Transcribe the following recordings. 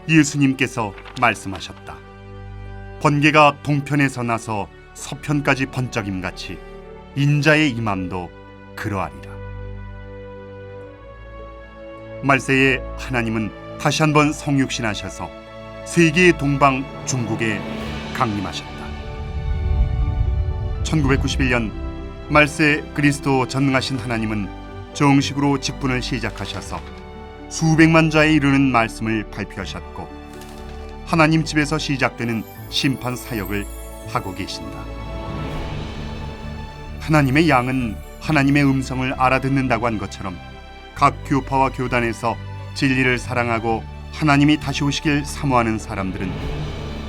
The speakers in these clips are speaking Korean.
예수님께서 말씀하셨다. 번개가 동편에서 나서 서편까지 번쩍임같이 인자의 임함도 그러하리라. 말세에 하나님은 다시 한번 성육신하셔서 세계의 동방 중국에 강림하셨다. 1991년 말세 그리스도 전능하신 하나님은 정식으로 직분을 시작하셔서 수백만 자에 이르는 말씀을 발표하셨고 하나님 집에서 시작되는 심판 사역을 하고 계신다. 하나님의 양은 하나님의 음성을 알아듣는다고 한 것처럼 각 교파와 교단에서 진리를 사랑하고 하나님이 다시 오시길 사모하는 사람들은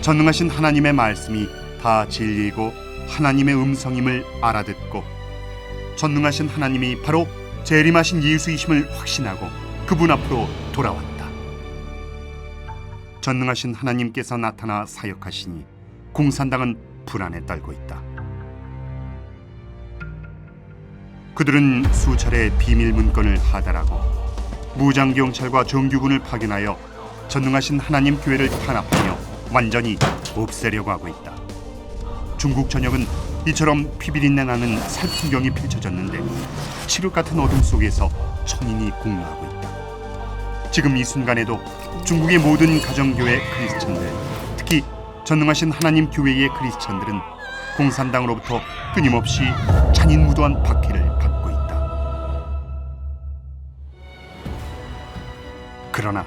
전능하신 하나님의 말씀이 다 진리이고 하나님의 음성임을 알아듣고 전능하신 하나님이 바로 재림하신 예수이심을 확신하고 그분 앞으로 돌아왔다. 전능하신 하나님께서 나타나 사역하시니 공산당은 불안에 떨고 있다. 그들은 수차례 비밀 문건을 하달하고 무장경찰과 정규군을 파견하여 전능하신 하나님 교회를 탄압하며 완전히 없애려고 하고 있다. 중국 전역은 이처럼 피비린내 나는 살풍경이 펼쳐졌는데 칠흑 같은 어둠 속에서 천인이 공로하고 있다. 지금 이 순간에도 중국의 모든 가정교회 크리스천들, 특히 전능하신 하나님 교회의 크리스천들은 공산당으로부터 끊임없이 잔인무도한 박해를 받고 있다. 그러나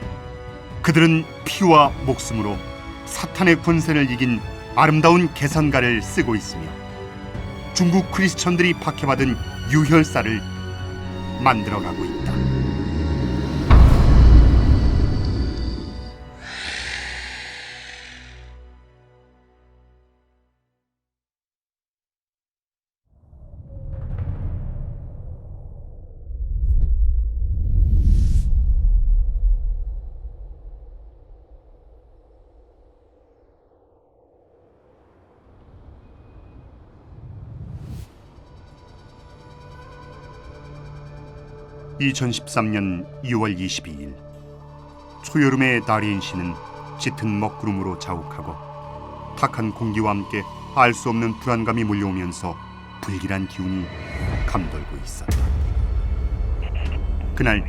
그들은 피와 목숨으로 사탄의 권세를 이긴 아름다운 개선가를 쓰고 있으며 중국 크리스천들이 박해받은 유혈사를 만들어가고 있다. (2013년 2월 22일) 초여름의 다리엔시는 짙은 먹구름으로 자욱하고 탁한 공기와 함께 알 수 없는 불안감이 몰려오면서 불길한 기운이 감돌고 있었다. 그날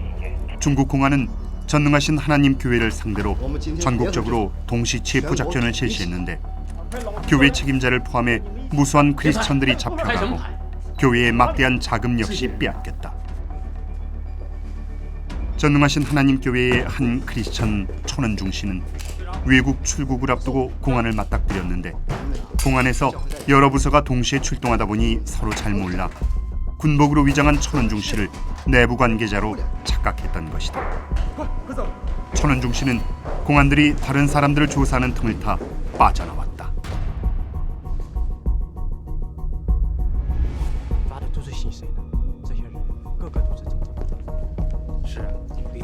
중국 공안은 전능하신 하나님 교회를 상대로 전국적으로 동시 체포 작전을 실시했는데 교회 책임자를 포함해 무수한 크리스천들이 잡혀가고 교회의 막대한 자금 역시 빼앗겼다. 전능하신 하나님 교회의 한 크리스천 천원중 씨는 외국 출국을 앞두고 공안을 맞닥뜨렸는데 공안에서 여러 부서가 동시에 출동하다 보니 서로 잘 몰라 군복으로 위장한 천원중 씨를 내부 관계자로 착각했던 것이다. 천원중 씨는 공안들이 다른 사람들을 조사하는 틈을 타 빠져나왔다.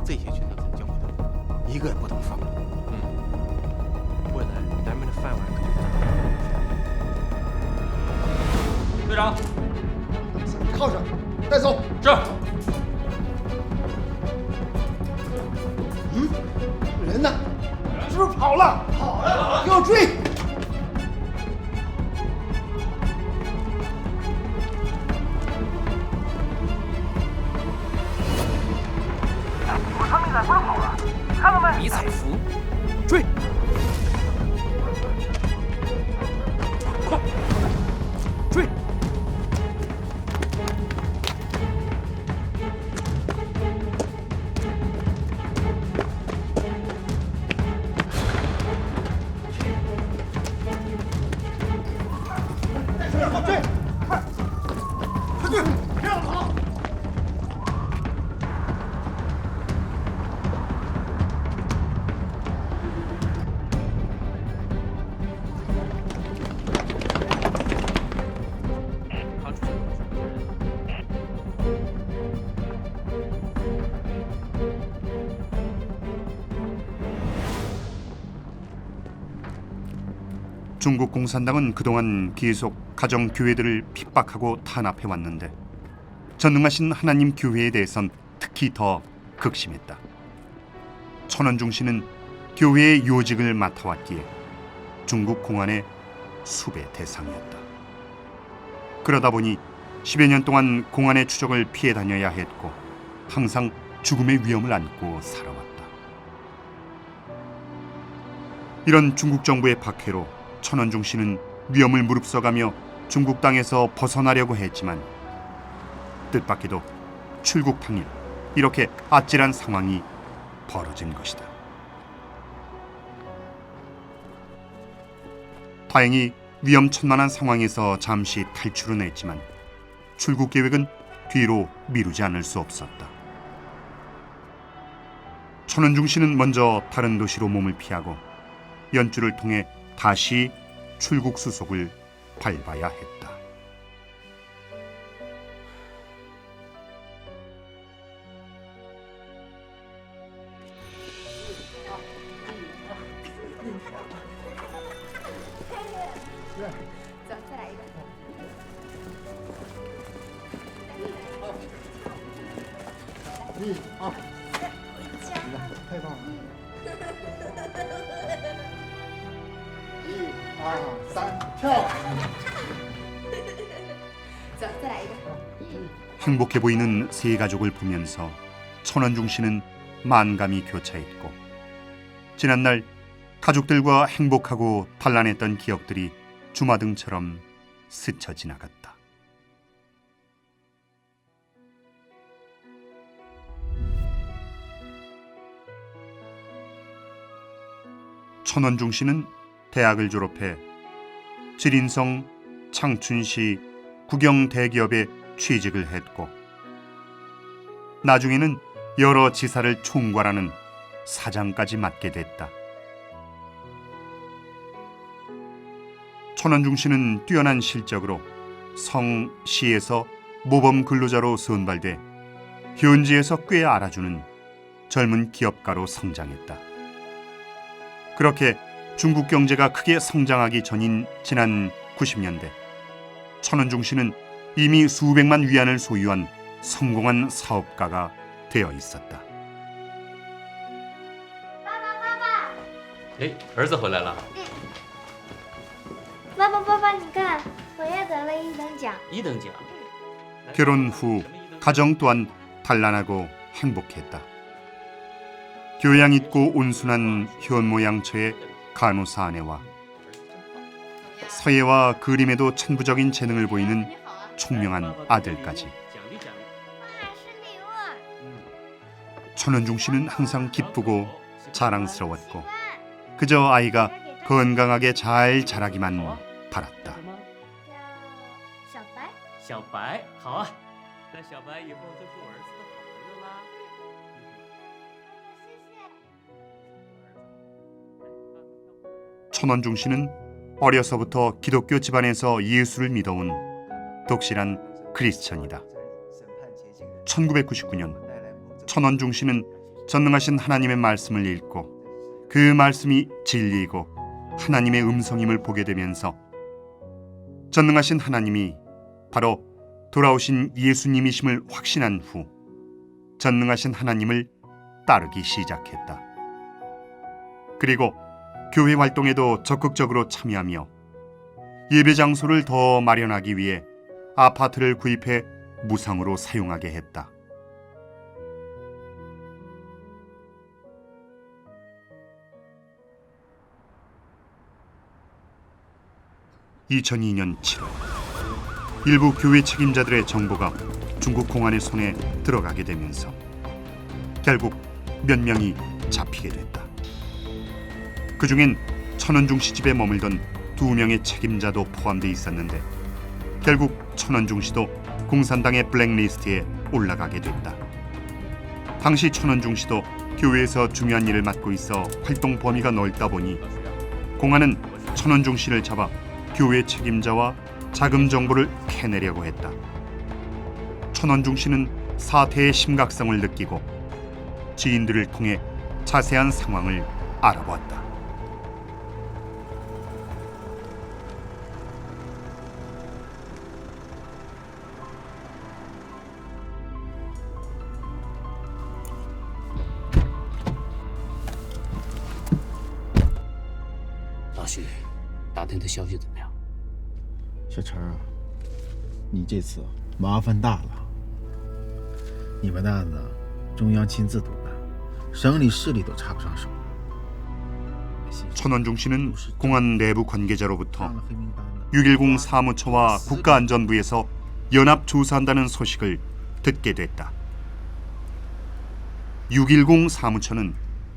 这些群体交不到，一个也不能放过。未来咱们的饭碗可就大了。队长，靠上，带走。是。人呢？是不是跑了？跑了，给我追！ 不是跑了，看到没？迷彩服，追！快，追！追！快，快追！别让他跑！ 중국 공산당은 그동안 계속 가정교회들을 핍박하고 탄압해왔는데 전능하신 하나님 교회에 대해선 특히 더 극심했다. 천원중 씨는 교회의 요직을 맡아왔기에 중국 공안의 수배 대상이었다. 그러다 보니 10여 년 동안 공안의 추적을 피해 다녀야 했고 항상 죽음의 위험을 안고 살아왔다. 이런 중국 정부의 박해로 천원중 씨는 위험을 무릅써가며 중국 땅에서 벗어나려고 했지만 뜻밖에도 출국 당일 이렇게 아찔한 상황이 벌어진 것이다. 다행히 위험천만한 상황에서 잠시 탈출은 했지만 출국 계획은 뒤로 미루지 않을 수 없었다. 천원중 씨는 먼저 다른 도시로 몸을 피하고 연주를 통해 다시 출국 수속을 밟아야 했다. 행복해 보이는 세 가족을 보면서 천원중 씨는 만감이 교차했고 지난날 가족들과 행복하고 단란했던 기억들이 주마등처럼 스쳐 지나갔다. 천원중 씨는 대학을 졸업해 지린성, 창춘시 국영 대기업에 취직을 했고 나중에는 여러 지사를 총괄하는 사장까지 맡게 됐다. 천원중 씨는 뛰어난 실적으로 성시에서 모범 근로자로 선발돼 현지에서 꽤 알아주는 젊은 기업가로 성장했다. 그렇게 중국 경제가 크게 성장하기 전인 지난 90년대 천원중 씨는 이미 수백만 위안을 소유한 성공한 사업가가 되어 있었다. 哎，儿子回来了，爸爸，你看，我也得了一等奖。一等奖。 결혼 후 가정 또한 단란하고 행복했다. 교양 있고 온순한 현모양처의 간호사 아내와 서예와 그림에도 천부적인 재능을 보이는 총명한 아들까지. 천원중 씨는 항상 기쁘고 자랑스러웠고 그저 아이가 건강하게 잘 자라기만 바랐다. 小白，小白，好啊，那小白以后就是我儿子的好朋友啦。천원중 씨는 어려서부터 기독교 집안에서 예수를 믿어온 독실한 크리스천이다. 1999년 천원중 씨는 전능하신 하나님의 말씀을 읽고 그 말씀이 진리이고 하나님의 음성임을 보게 되면서 전능하신 하나님이 바로 돌아오신 예수님이심을 확신한 후 전능하신 하나님을 따르기 시작했다. 그리고 교회 활동에도 적극적으로 참여하며 예배 장소를 더 마련하기 위해 아파트를 구입해 무상으로 사용하게 했다. (2002년 7월) 일부 교회 책임자들의 정보가 중국 공안의 손에 들어가게 되면서 결국 몇 명이 잡히게 됐다. 그중엔 천원중 씨 집에 머물던 2명의 책임자도 포함돼 있었는데 결국 천원중 씨도 공산당의 블랙리스트에 올라가게 됐다. 당시 천원중 씨도 교회에서 중요한 일을 맡고 있어 활동 범위가 넓다 보니 공안은 천원중 씨를 잡아 교회 책임자와 자금 정보를 캐내려고 했다. 천원중 씨는 사태의 심각성을 느끼고 지인들을 통해 자세한 상황을 알아보았다. 旭，打听的消息怎么样？小陈啊，你这次麻烦大了。你们的案子中央亲自督办，省里市里都插不上手。 천원중 씨는 공안 내부 관계자로부터 上了黑名单了。 610 사무처와 국가안전부에서 연합 조사한다는 소식을 듣게 됐다. 610 사무처는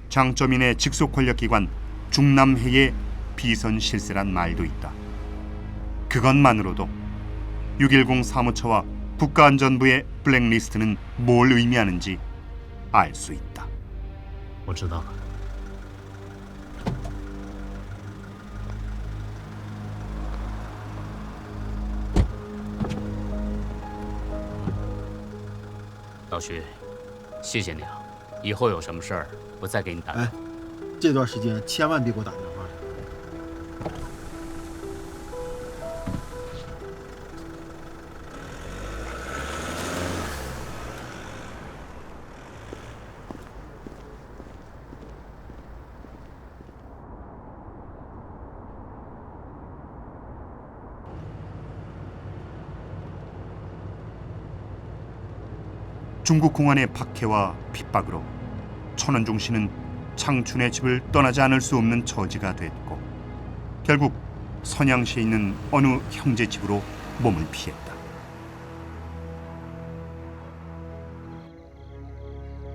장점인의 직속 권력기관 중남회의 비선 실세란 말도 있다. 그것만으로도 610 사무처와 국가안전부의 블랙리스트는 뭘 의미하는지 알 수 있다. 我知道了。 老徐，谢谢你啊！以后有什么事儿，我再给你打。哎，这段时间千万别给我打电话。 중국 공안의 박해와 핍박으로 천원중 씨는 창춘의 집을 떠나지 않을 수 없는 처지가 됐고 결국 선양시에 있는 어느 형제 집으로 몸을 피했다.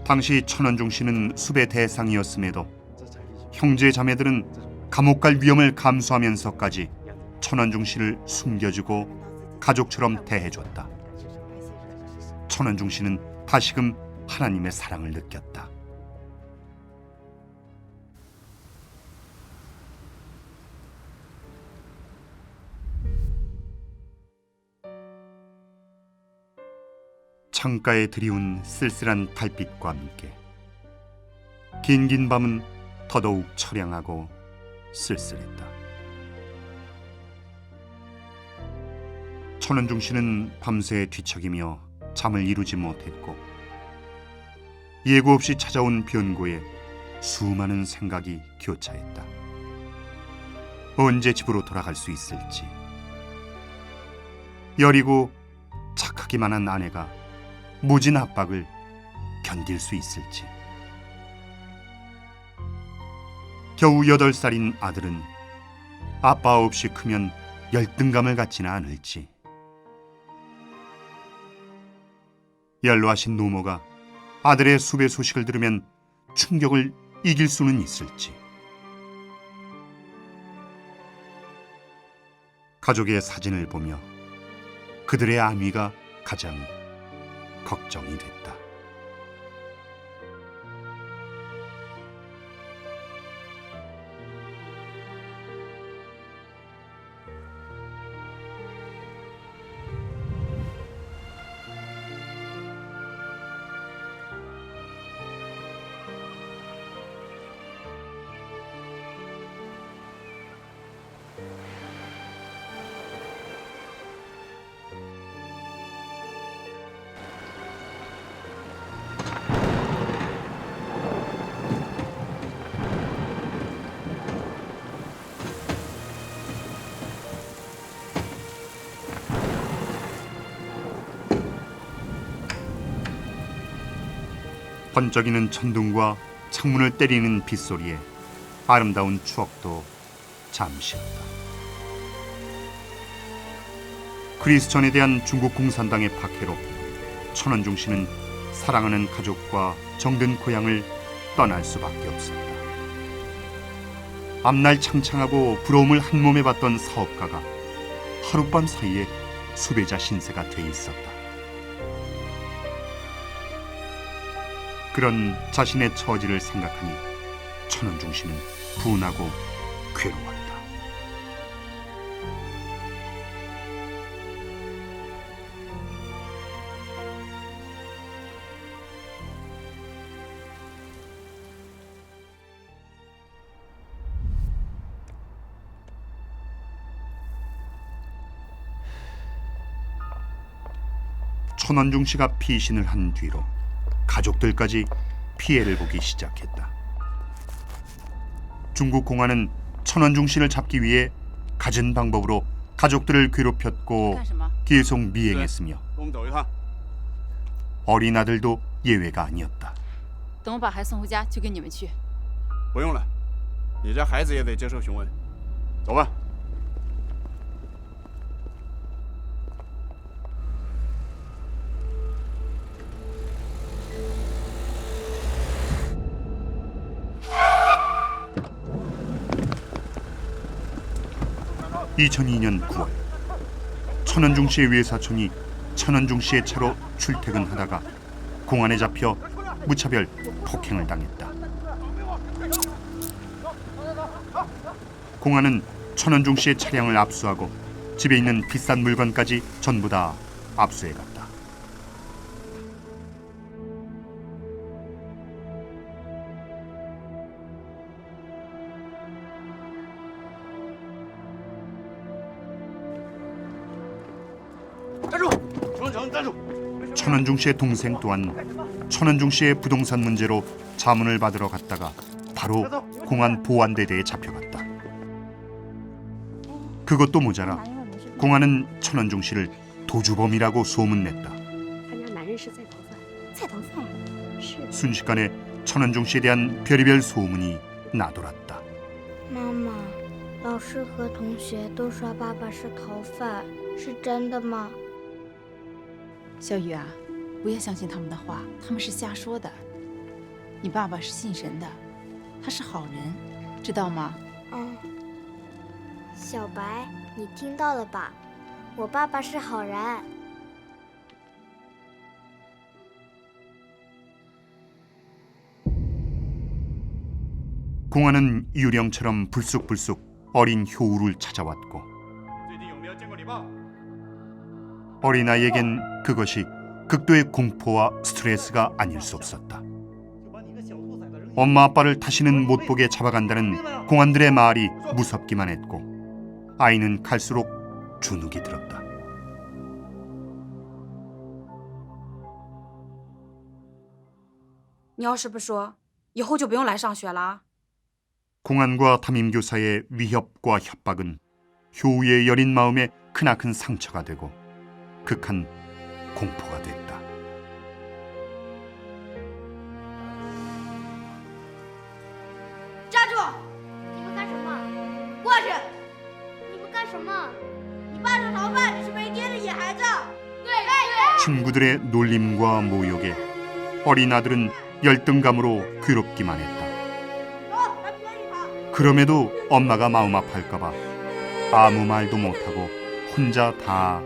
당시 천원중 씨는 수배 대상이었음에도 형제 자매들은 감옥 갈 위험을 감수하면서까지 천원중 씨를 숨겨주고 가족처럼 대해줬다. 천원중 씨는 다시금 하나님의 사랑을 느꼈다. 창가에 드리운 쓸쓸한 달빛과 함께 긴긴 밤은 더더욱 처량하고 쓸쓸했다. 천원중 씨는 밤새 뒤척이며 잠을 이루지 못했고 예고 없이 찾아온 변고에 수많은 생각이 교차했다. 언제 집으로 돌아갈 수 있을지, 여리고 착하기만 한 아내가 모진 압박을 견딜 수 있을지, 겨우 8살인 아들은 아빠 없이 크면 열등감을 갖지는 않을지, 연로하신 노모가 아들의 수배 소식을 들으면 충격을 이길 수는 있을지, 가족의 사진을 보며 그들의 안위가 가장 걱정이 됐다. 번쩍이는 천둥과 창문을 때리는 빗소리에 아름다운 추억도 잠시였다. 크리스천에 대한 중국 공산당의 박해로 천원중 씨는 사랑하는 가족과 정든 고향을 떠날 수밖에 없었다. 앞날 창창하고 부러움을 한 몸에 받던 사업가가 하룻밤 사이에 수배자 신세가 돼 있었다. 그런 자신의 처지를 생각하니 천원중 씨는 분하고 괴로웠다. 천원중 씨가 피신을 한 뒤로 가족들까지 피해를 보기 시작했다. 중국 공안은 천원중 씨를 잡기 위해 갖은 방법으로 가족들을 괴롭혔고 계속 미행했으며 我们走一趟。 어린 아들도 예외가 아니었다. 等我把孩子送回家，就跟你们去。不用了，你这孩子也得接受询问。走吧。 2002년 9월 천원중 씨의 외사촌이 천원중 씨의 차로 출퇴근하다가 공안에 잡혀 무차별 폭행을 당했다. 공안은 천원중 씨의 차량을 압수하고 집에 있는 비싼 물건까지 전부 다 압수해갔다. 천원중 씨의 동생 또한 천원중 씨의 부동산 문제로 자문을 받으러 갔다가 바로 공안 보안대대에 잡혀갔다. 그것도 모자라 공안은 천원중 씨를 도주범이라고 소문냈다. 순식간에 천원중 씨에 대한 별의별 소문이 나돌았다. 妈妈，老师和同学都说爸爸是逃犯，是真的吗？ 小雨啊，不要相信他们的话，他们是瞎说的。你爸爸是信神的，他是好人，知道吗？嗯。小白，你听到了吧？我爸爸是好人。 공안은 유령처럼 불쑥불쑥 어린 효우를 찾아왔고 어린아이에겐 그것이 극도의 공포와 스트레스가 아닐 수 없었다. 엄마 아빠를 다시는 못 보게 잡아간다는 공안들의 말이 무섭기만 했고 아이는 갈수록 주눅이 들었다. "你要是不说，以后就不用来上学了。" 공안과 담임교사의 위협과 협박은 효우의 여린 마음에 크나큰 상처가 되고 극한 공포가 됐다. 친구들의 놀림과 모욕에 어린 아들은 열등감으로 괴롭기만 했다. 그럼에도 엄마가 마음 아파할까봐 아무 말도 못하고 혼자 다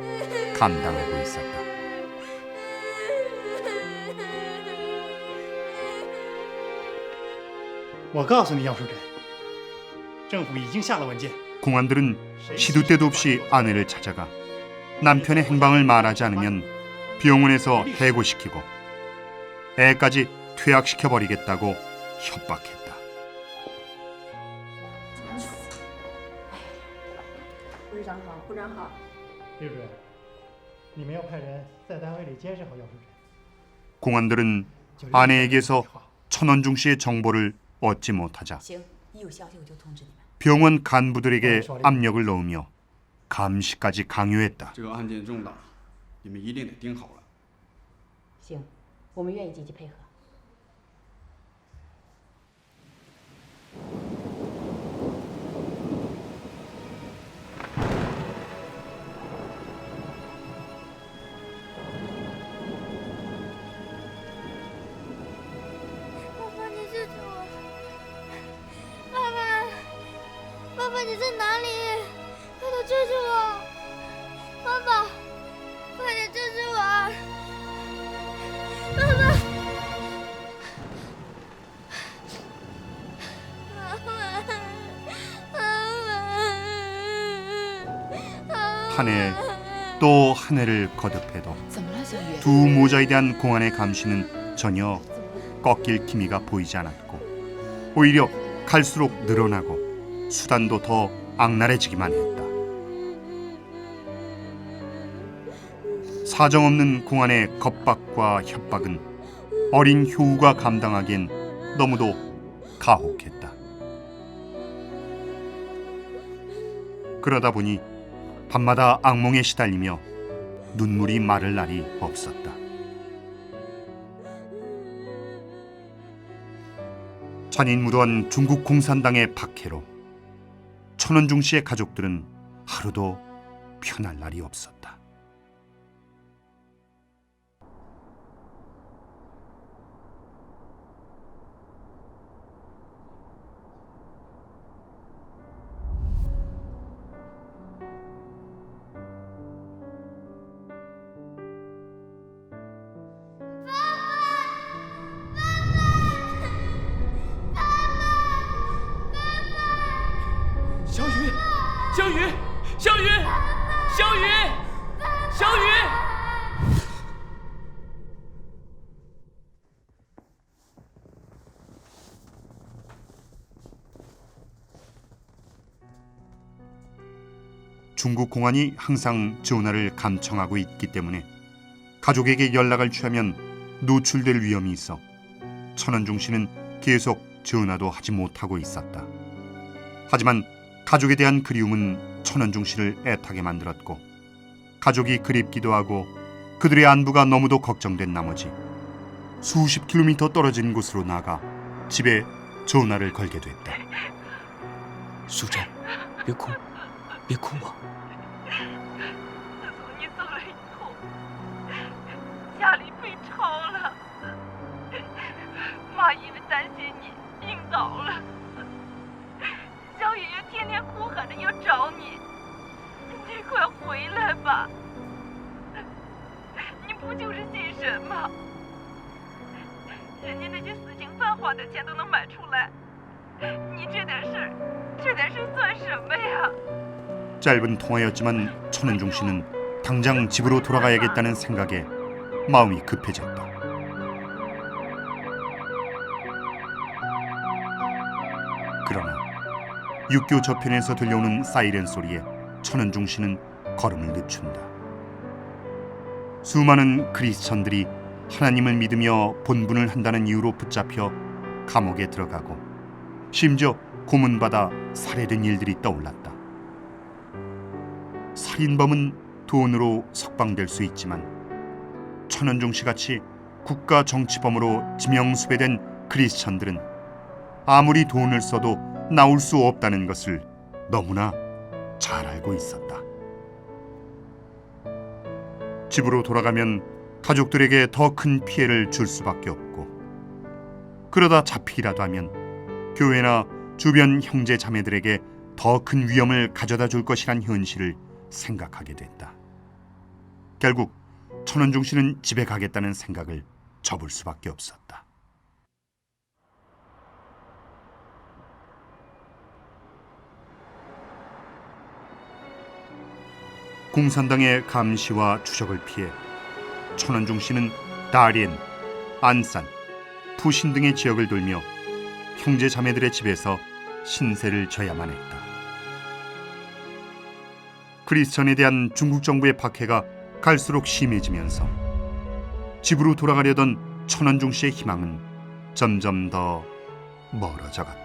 감당하고 있었다. 我告诉你，姚淑珍，政府已经下了文件。 공안들은 시도 때도 없이 아내를 찾아가 남편의 행방을 말하지 않으면 병원에서 해고시키고 애까지 퇴학시켜버리겠다고 협박했다. 部长好，部长好。刘主任，你们要派人在单位里监视好姚淑珍。 공안들은 아내에게서 천원중 씨의 정보를 얻지 못하자 行，一有消息我就通知你们。 병원 간부들에게 압력을 넣으며 감시까지 강요했다. 这个案件重大，你们一定得盯好了。行，我们愿意积极配合。 爸爸，你在哪里？快点救救我！爸爸，快点救救我！爸爸，한 해 또 한 해를 거듭해도 怎么了，小雨？ 두 모자에 대한 공안의 감시는 전혀 꺾일 기미가 보이지 않았고 오히려 갈수록 늘어나고 수단도 더 악랄해지기만 했다. 사정없는 공안의 겁박과 협박은 어린 효우가 감당하기엔 너무도 가혹했다. 그러다 보니 밤마다 악몽에 시달리며 눈물이 마를 날이 없었다. 잔인무도한 중국 공산당의 박해로 천원중 씨의 가족들은 하루도 편할 날이 없었다. 중국 공안이 항상 전화를 감청하고 있기 때문에 가족에게 연락을 취하면 노출될 위험이 있어 천원중 씨는 계속 전화도 하지 못하고 있었다. 하지만 가족에 대한 그리움은 천원중 씨를 애타게 만들었고 가족이 그립기도 하고 그들의 안부가 너무도 걱정된 나머지 수십 킬로미터 떨어진 곳으로 나가 집에 전화를 걸게 됐다. 淑珍，别哭，别哭嘛。自从你走了以后，家里被抄了，妈因为担心你病倒了，小爷爷天天哭喊着要找你，你快回来吧！你不就是信神吗？人家那些死刑犯花的钱都能买出来，你这点事算什么呀？ 짧은 통화였지만 천은중 씨는 당장 집으로 돌아가야겠다는 생각에 마음이 급해졌다. 그러나 육교 저편에서 들려오는 사이렌 소리에 천은중 씨는 걸음을 늦춘다. 수많은 크리스천들이 하나님을 믿으며 본분을 한다는 이유로 붙잡혀 감옥에 들어가고 심지어 고문받아 살해된 일들이 떠올랐다. 살인범은 돈으로 석방될 수 있지만 천은중 씨 같이 국가 정치범으로 지명수배된 크리스천들은 아무리 돈을 써도 나올 수 없다는 것을 너무나 잘 알고 있었다. 집으로 돌아가면 가족들에게 더 큰 피해를 줄 수밖에 없고 그러다 잡히기라도 하면 교회나 주변 형제 자매들에게 더 큰 위험을 가져다 줄 것이란 현실을 생각하게 됐다. 결국 천은중 씨는 집에 가겠다는 생각을 접을 수밖에 없었다. 공산당의 감시와 추적을 피해 천은중 씨는 다롄, 안산, 푸신 등의 지역을 돌며 형제 자매들의 집에서 신세를 져야만 했다. 크리스천에 대한 중국 정부의 박해가 갈수록 심해지면서 집으로 돌아가려던 천은중 씨의 희망은 점점 더 멀어져 갔다.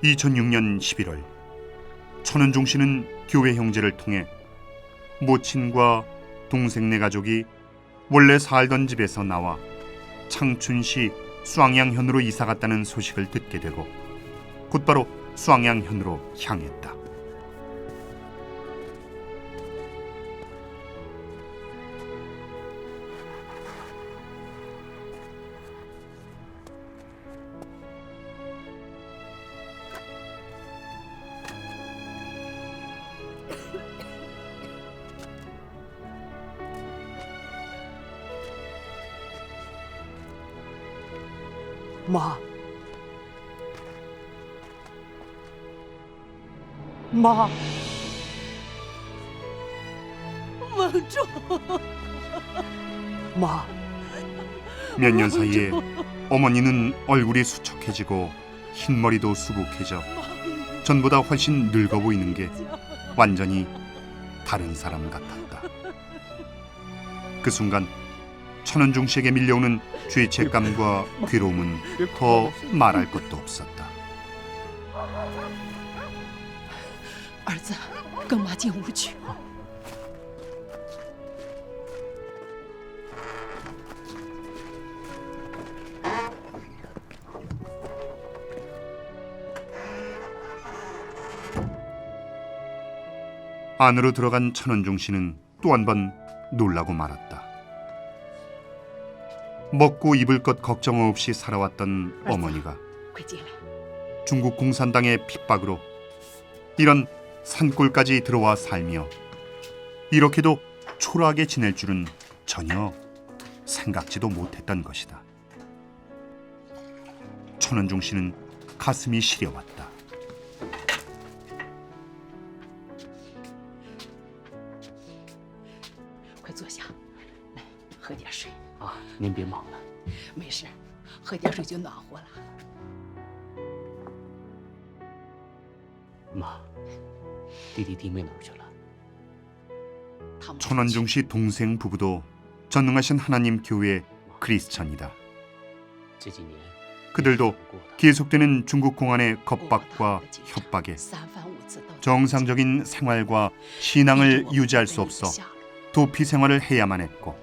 (2006년 11월) 천은중 씨는 교회 형제를 통해 모친과 동생네 가족이 원래 살던 집에서 나와 창춘시 수앙양현으로 이사갔다는 소식을 듣게 되고 곧바로 수앙양현으로 향했다. 妈，妈，蒙住！ 妈， 몇 년 사이에 어머니는 얼굴이 수척해지고 흰머리도 수북해져 전보다 훨씬 늙어 보이는 게 완전히 다른 사람 같았다. 그 순간 천원중 씨에게 밀려오는 죄책감과 괴로움은 더 말할 것도 없었다. 儿子，跟妈进屋去。 안으로 들어간 천원중 씨는 또 한 번 놀라고 말았다. 먹고 입을 것 걱정 없이 살아왔던 어머니가 快进来。 중국 공산당의 핍박으로 이런 산골까지 들어와 살며 이렇게도 초라하게 지낼 줄은 전혀 생각지도 못했던 것이다. 천원중 씨는 가슴이 시려왔다. 快坐下，来喝点水。啊，您别忙了。没事，喝点水就暖和了。妈，弟弟弟妹哪儿去了？ 他们 천원중 씨 동생 부부도 전능하신 하나님 교회 크리스천이다. 这几年 그들도 계속되는 중국 공안의 겁박과 협박에 三番五次到 정상적인 생활과 신앙을 유지할 수 없어 도피 생활을 해야만 했고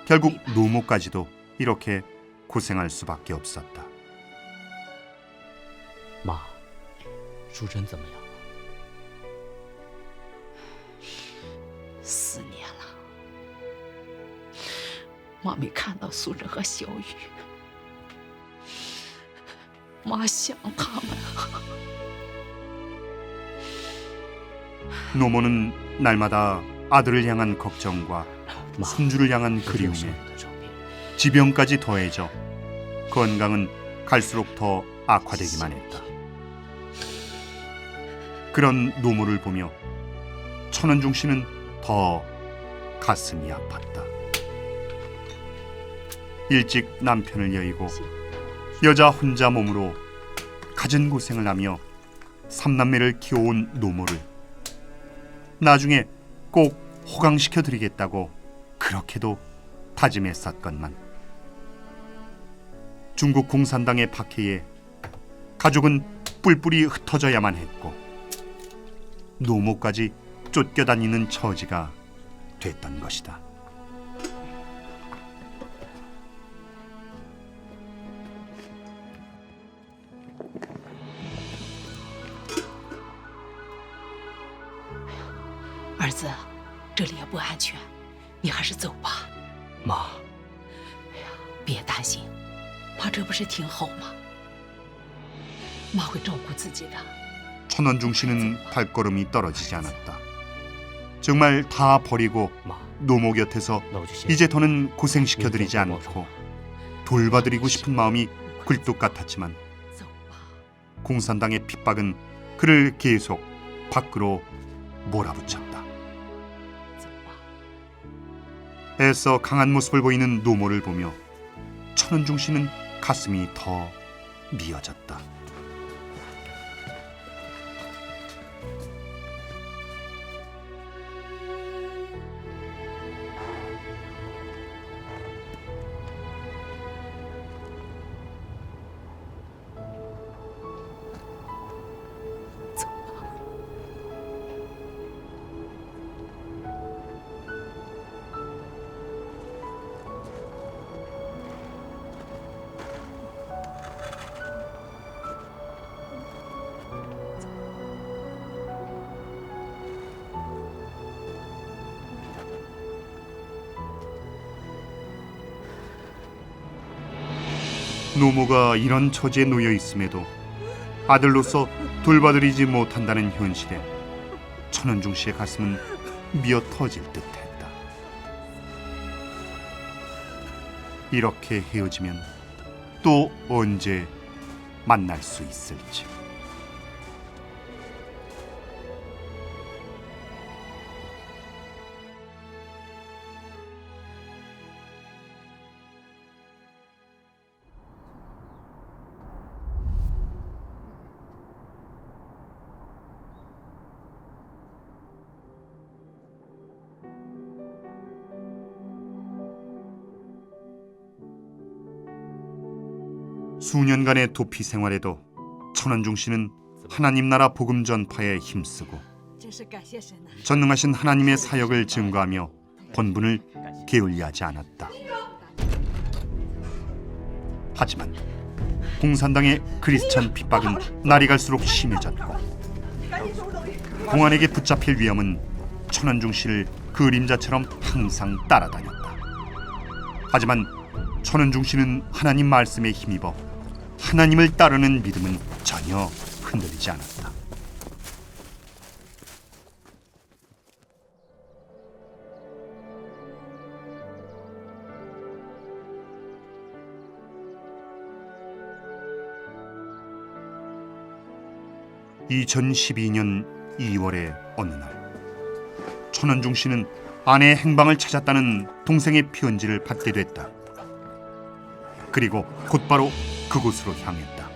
결국 노모까지도 이렇게 고생할 수밖에 없었다. 妈，淑珍怎么样了？ 4年了，妈没看到苏珍和小雨，妈想他们。 노모는 날마다 아들을 향한 걱정과 손주를 향한 그리움에 지병까지 더해져 건강은 갈수록 더 악화되기만 했다. 그런 노모를 보며 천원중 씨는 더 가슴이 아팠다. 일찍 남편을 여의고 여자 혼자 몸으로 갖은 고생을 하며 3남매를 키워온 노모를 나중에 꼭 호강시켜 드리겠다고 그렇게도 다짐했었건만 중국 공산당의 박해에 가족은 뿔뿔이 흩어져야만 했고 노모까지 쫓겨다니는 처지가 됐던 것이다.儿子，这里也不安全，你还是走吧。妈，别担心，妈这不是挺好吗？妈会照顾自己的。 천원중 씨는 발걸음이 떨어지지 않았다. 정말 다 버리고 노모 곁에서 이제 더는 고생시켜드리지 않고 돌봐드리고 싶은 마음이 굴뚝 같았지만 공산당의 핍박은 그를 계속 밖으로 몰아붙였다. 애써 강한 모습을 보이는 노모를 보며 천원중 씨는 가슴이 더 미어졌다. 노모가 이런 처지에 놓여 있음에도 아들로서 돌봐드리지 못한다는 현실에 천원중 씨의 가슴은 미어 터질 듯했다. 이렇게 헤어지면 또 언제 만날 수 있을지. 수년간의 도피 생활에도 천원중 씨는 하나님 나라 복음 전파에 힘쓰고 전능하신 하나님의 사역을 증거하며 본분을 게을리하지 않았다. 하지만 공산당의 크리스찬 핍박은 날이 갈수록 심해졌고 공안에게 붙잡힐 위험은 천원중 씨를 그림자처럼 항상 따라다녔다. 하지만 천원중 씨는 하나님 말씀에 힘입어 하나님을 따르는 믿음은 전혀 흔들리지 않았다. (2012년 2월의) 어느 날 천원중 씨는 아내의 행방을 찾았다는 동생의 편지를 받게 됐다. 그리고 곧바로 그곳으로 향했다.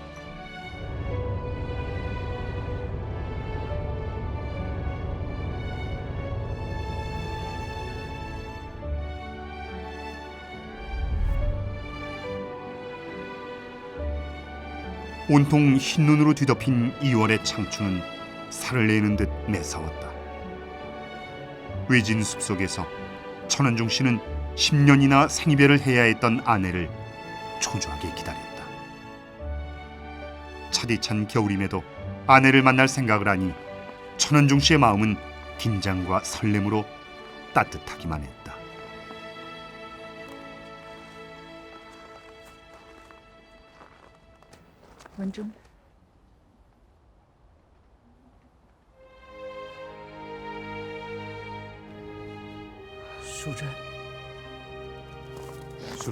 온통 흰눈으로 뒤덮인 2월의 창춘은 살을 내는 듯 매서웠다. 외진 숲속에서 천원중 씨는 10년이나 생이별을 해야 했던 아내를 초조하게 기다렸다. 차디찬 겨울임에도 아내를 만날 생각을 하니 천원중 씨의 마음은 긴장과 설렘으로 따뜻하기만 했다. 원중, 수잔.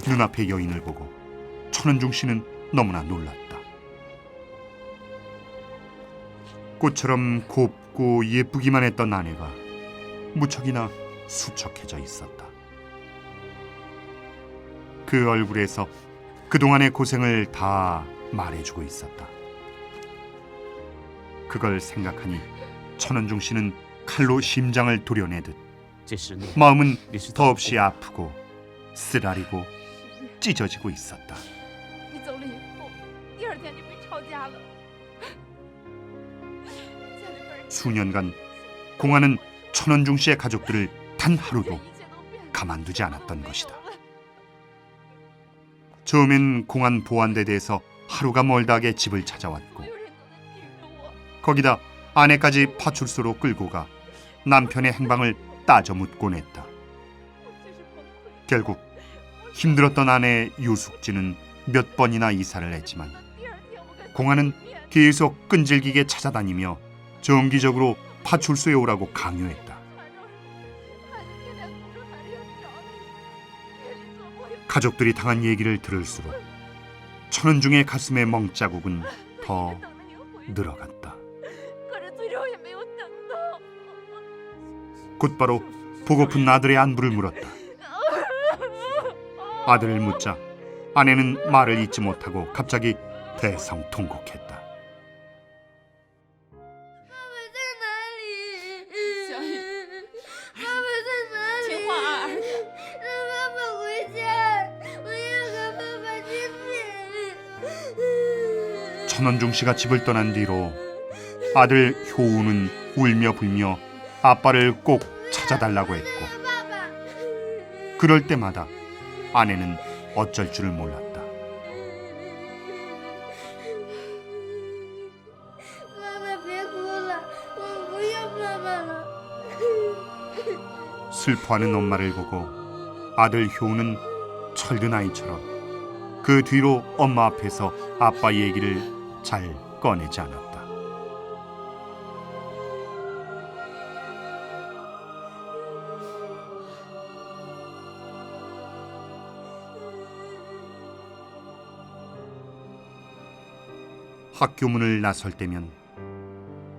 눈앞의 여인을 보고 천원중 씨는 너무나 놀랐다. 꽃처럼 곱고 예쁘기만 했던 아내가 무척이나 수척해져 있었다. 그 얼굴에서 그동안의 고생을 다 말해주고 있었다. 그걸 생각하니 천원중 씨는 칼로 심장을 도려내듯 마음은 더없이 아프고 쓰라리고 찢어지고 있었다. 수년간 공안은 천원중 씨의 가족들을 단 하루도 가만두지 않았던 것이다. 처음엔 공안 보안대대에서 하루가 멀다하게 집을 찾아왔고 거기다 아내까지 파출소로 끌고 가 남편의 행방을 따져 묻곤 했다. 결국 힘들었던 아내의 유숙지는 몇 번이나 이사를 했지만 공안은 계속 끈질기게 찾아다니며 정기적으로 파출소에 오라고 강요했다. 가족들이 당한 얘기를 들을수록 천원중의 가슴의 멍자국은 더 늘어갔다. 곧바로 보고픈 아들의 안부를 물었다. 아들을 묻자 아내는 말을 잇지 못하고 갑자기 대성통곡했다. 천원중 씨가 집을 떠난 뒤로 아들 효우는 울며 불며 아빠를 꼭 찾아달라고 했고 그럴 때마다 아내는 어쩔 줄을 몰랐다. 슬퍼하는 엄마를 보고 아들 효우는 철든 아이처럼 그 뒤로 엄마 앞에서 아빠 얘기를 잘 꺼내지 않았다. 학교 문을 나설 때면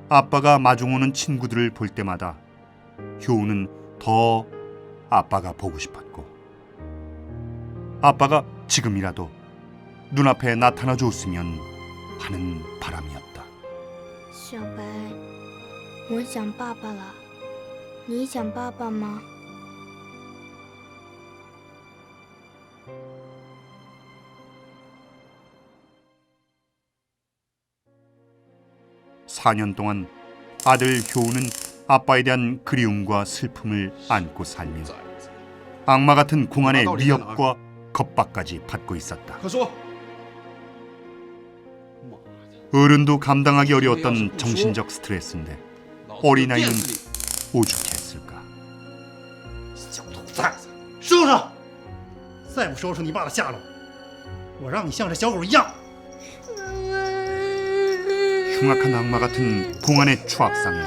아빠가 마중 오는 친구들을 볼 때마다 효우는 더 아빠가 보고 싶었고 아빠가 지금이라도 눈앞에 나타나 줬으면 하는 바람이었다. 小白，我想爸爸了。你想爸爸吗？ 4년 동안 아들 효우는 아빠에 대한 그리움과 슬픔을 안고 살며 악마 같은 공안의 위협과 겁박까지 받고 있었다. 快说！ 어른도 감당하기 어려웠던 정신적 스트레스인데 어린아이는 오죽했을까. 小兔崽子！ 收拾！再不收拾你爸的下落，我让你像这小狗一样。 흉악한 악마 같은 공안의 추악상에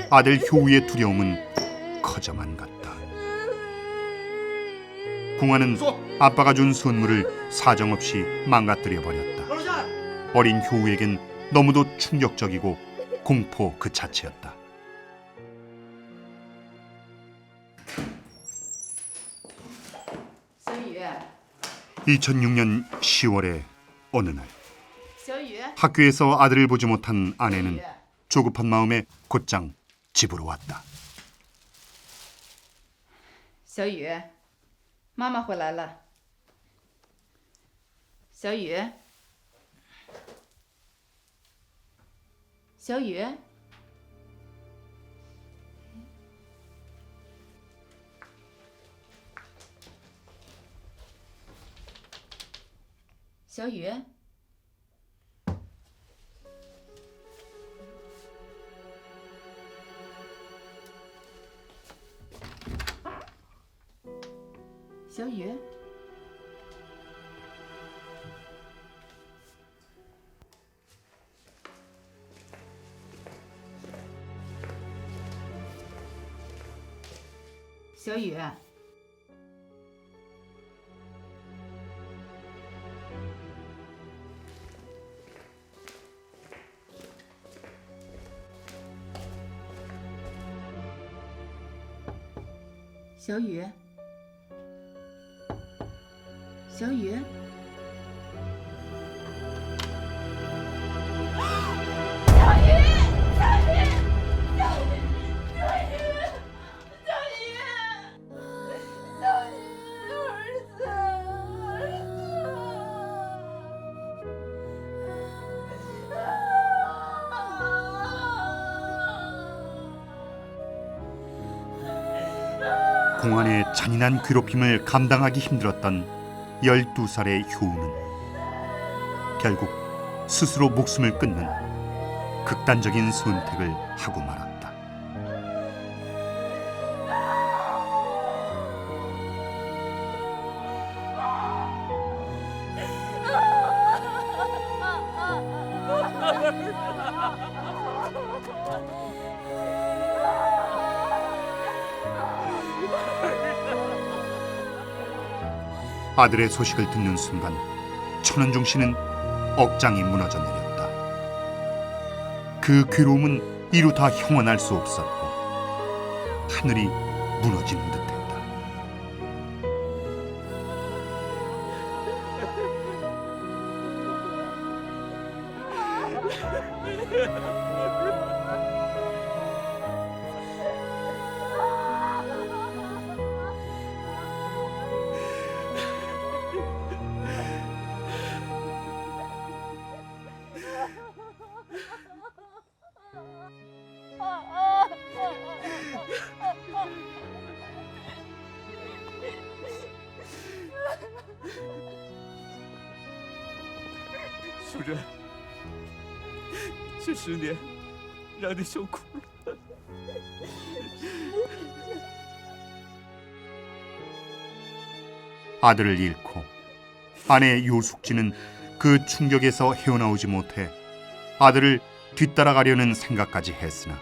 아들 효우의 두려움은 커져만 갔다. 공안은 아빠가 준 선물을 사정없이 망가뜨려 버렸다. 어린 효우에겐 너무도 충격적이고 공포 그 자체였다. 小雨， 2006년 10월의 어느 날 小雨， 학교에서 아들을 보지 못한 아내는 조급한 마음에 곧장 집으로 왔다. 小雨，妈妈回来了。小雨，小雨，小雨。 小雨，小雨，小雨。 小雨，공안의 잔인한 괴롭힘을 감당하기 힘들었던 12살의 효우는 결국 스스로 목숨을 끊는 극단적인 선택을 하고 말았다. 아들의 소식을 듣는 순간 천은중 씨는 억장이 무너져 내렸다. 그 괴로움은 이루 다 형언할 수 없었고 하늘이 무너지는 듯했다.淑珍，这10年让你受苦了。 아들을 잃고 아내 요숙지는 그 충격에서 헤어나오지 못해 아들을 뒤따라가려는 생각까지 했으나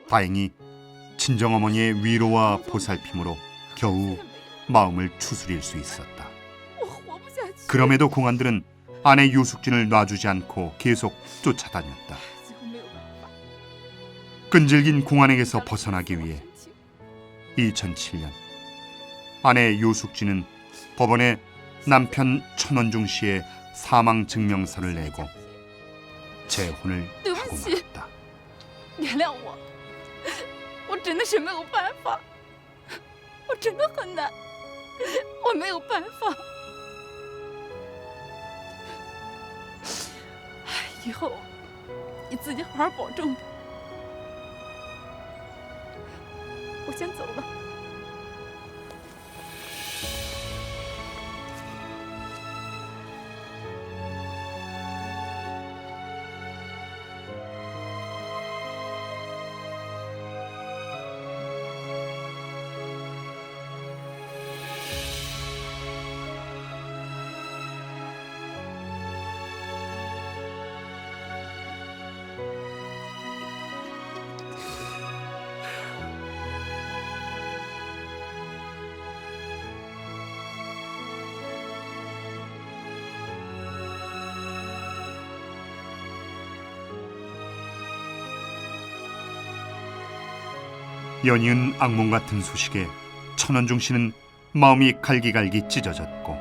다행히 친정어머니의 위로와 보살핌으로 겨우 마음을 추스릴 수 있었다. 그럼에도 공안들은 아내 유숙진을 놔주지 않고 계속 쫓아다녔다. 끈질긴 공안에게서 벗어나기 위해 2007년 아내 유숙진은 법원에 남편 천원중 씨의 사망 증명서를 내고 재혼을 하고 말았다. 原谅我，我真的是没有办法，我真的很难，我没有办法。以后你自己好好保重吧。我先走了。 연이은 악몽 같은 소식에 천원중 씨는 마음이 갈기갈기 찢어졌고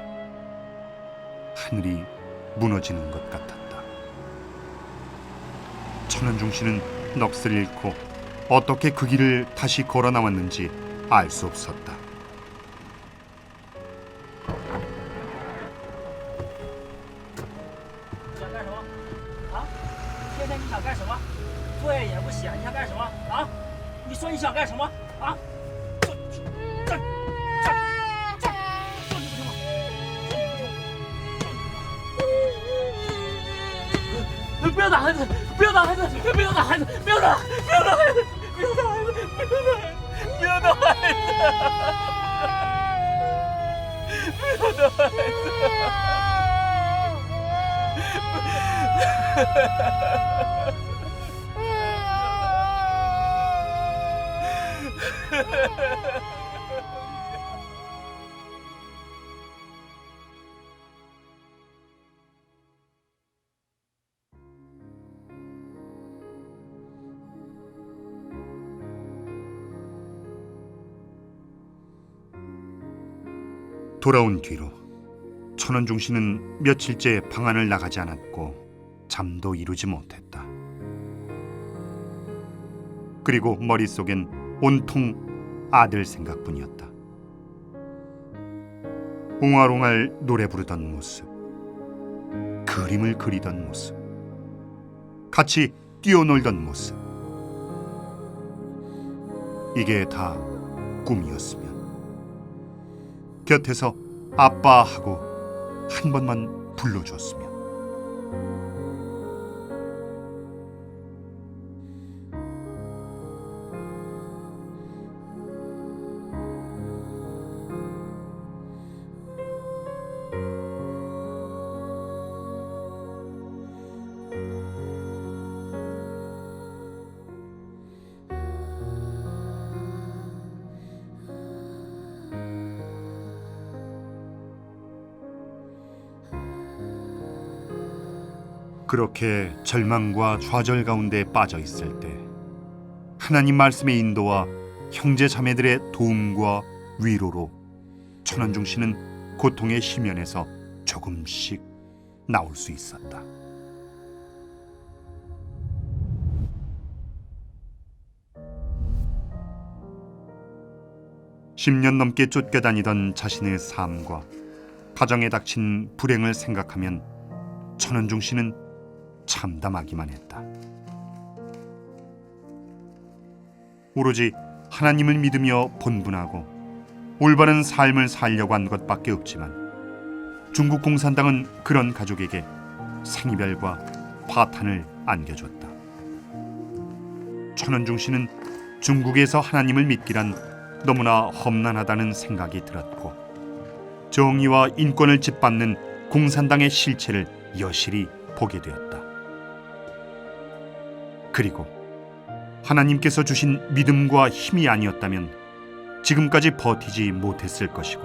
하늘이 무너지는 것 같았다. 천원중 씨는 넋을 잃고 어떻게 그 길을 다시 걸어 나왔는지 알 수 없었다. 你说你想干什么啊？站！说你不听吗？不要打孩子！不要打孩子！不要打孩子！不要打！不要打孩子！不要打孩子！不要打孩子！不要打孩子！ 돌아온 뒤로 천원중 씨는 며칠째 방 안을 나가지 않았고 잠도 이루지 못했다. 그리고 머릿속엔 온통 아들 생각뿐이었다. 옹알옹알 노래 부르던 모습, 그림을 그리던 모습, 같이 뛰어놀던 모습, 이게 다 꿈이었으면 곁에서 아빠 하고 한 번만 불러줬으면. 그렇게 절망과 좌절 가운데 빠져 있을 때 하나님 말씀의 인도와 형제 자매들의 도움과 위로로 천원중 씨는 고통의 심연에서 조금씩 나올 수 있었다. (10년) 넘게 쫓겨다니던 자신의 삶과 가정에 닥친 불행을 생각하면 천원중 씨는 참담하기만 했다. 오로지 하나님을 믿으며 본분하고 올바른 삶을 살려고 한 것밖에 없지만 중국 공산당은 그런 가족에게 생이별과 파탄을 안겨줬다. 천원중 씨는 중국에서 하나님을 믿기란 너무나 험난하다는 생각이 들었고 정의와 인권을 짓밟는 공산당의 실체를 여실히 보게 되었다. 그리고 하나님께서 주신 믿음과 힘이 아니었다면 지금까지 버티지 못했을 것이고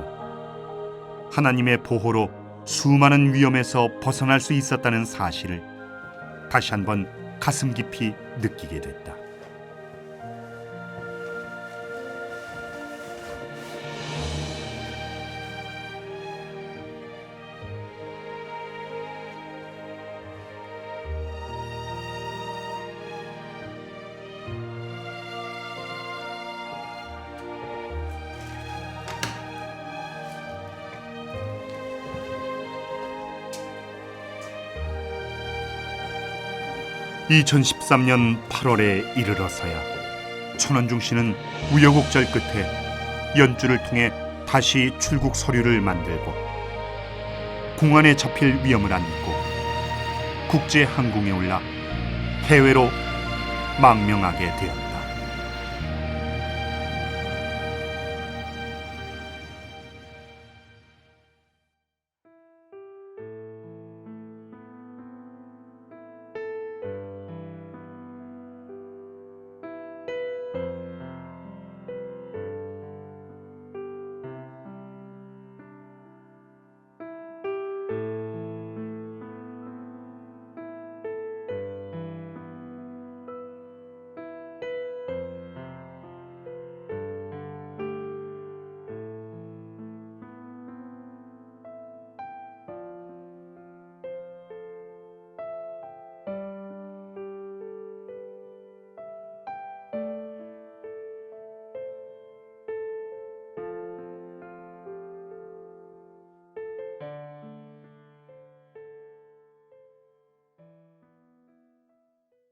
하나님의 보호로 수많은 위험에서 벗어날 수 있었다는 사실을 다시 한번 가슴 깊이 느끼게 됐다. (2013년 8월에) 이르러서야 천원중 씨는 우여곡절 끝에 연주를 통해 다시 출국 서류를 만들고 공안에 접힐 위험을 안고 국제 항공에 올라 해외로 망명하게 되었다.